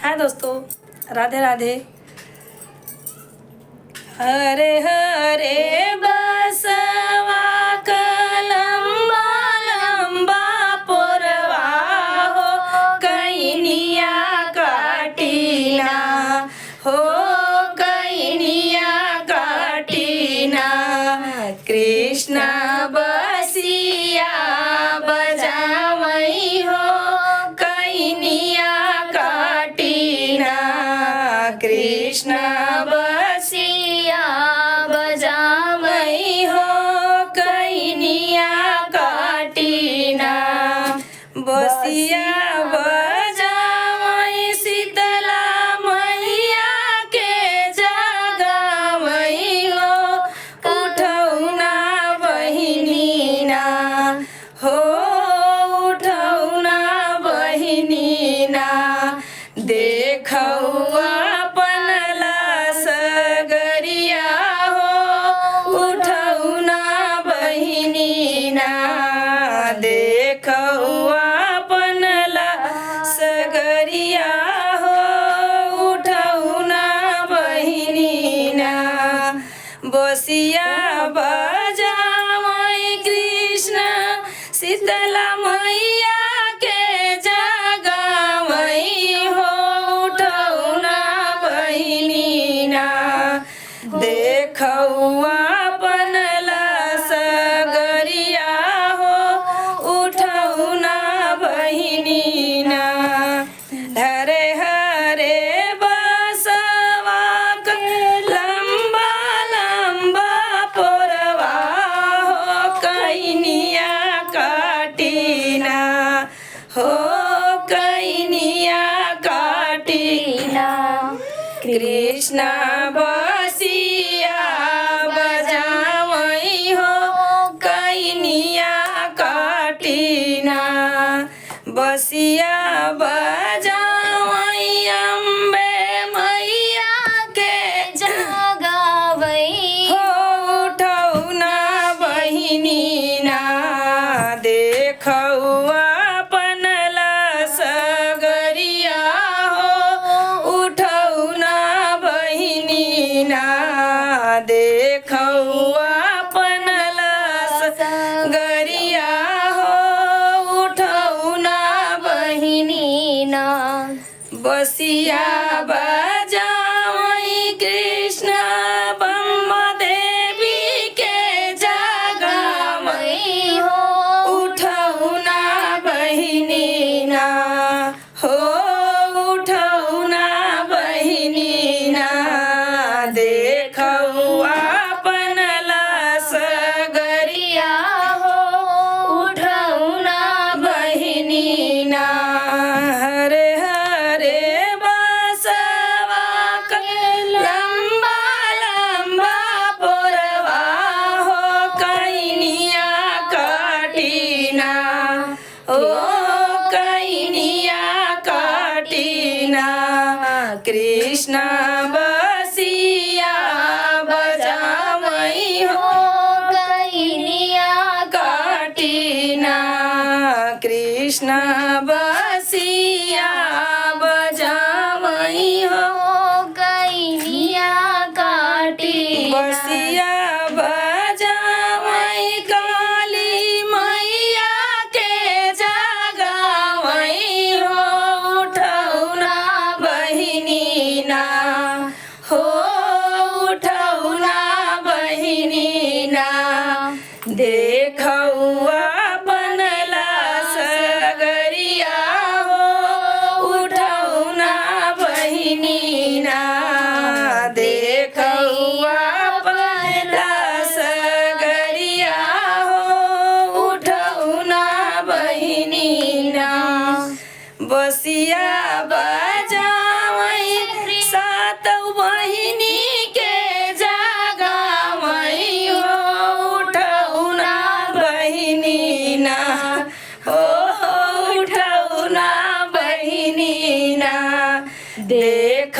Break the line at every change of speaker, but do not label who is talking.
हाय दोस्तों, राधे राधे। हरे हरे बसवा लंबा लंबा पोरवा हो, कैनिया काटीना हो, कैनिया काटीना। कृष्ण बसिया बजावई हो, कैनिया काटीना। कृष्ण बसिया बजावई हो, कैनिया काटीना। बसिया बजावई शीतला मैया के जगावई हो, उठौना बहिनीना हो, उठौना बहिनीना। देखौआ पनला सगरिया हो, उठौना बहिनीना। देखौआ पनला सगरिया हो, उठौना बहिनीना। बसिया बजावई कृष्ण शीतला मैया के जगावई हो, उठौना बहिनीना। देखौआ पनला सगरिया हो, उठौना बहिनीना। हरे हरे बसवा लंबा लंबा पोरवा हो, कैनिया काटीना हो, कैनिया काटीना। कृष्ण बसिया बजावई हो, कैनिया काटीना। बसिया बजावई अम्बे मैया के जगावई हो, उठौना बहिनीना। देखौआ पनला सगरिया हो, उठौना बहिनीना। देखौआ पनला सगरिया हो, उठौना बहिनीना। बसिया बजावई कृष्ण बम्बा देवी के जगावई हो, उठौना बहिनीना हो, उठौना बहिनीना। देखौआ पनला सगरिया हो, उठौना बहिनीना। हरे हरे बसवा लंबा लंबा पोरवा हो, कैनिया काटीना ओ, कैनिया काटीना। कृष्ण बसिया बजावई हो, कैनिया काटीना। कृष्ण बसिया बजावई हो, कैनिया काटीना। बसिया बजावई काली मैया के जगावई हो, उठौना बहिनीना हो, उठौना बहिनीना। देखौआ पनला सगरिया हो, उठौना बहिनीना। देखौआ पनला सगरिया हो, उठौना बहिनीना। बसिया बजावई सातौ बहिनी के जगावई हो, उठौना बहिनीना हो, उठौना बहिनीना। देख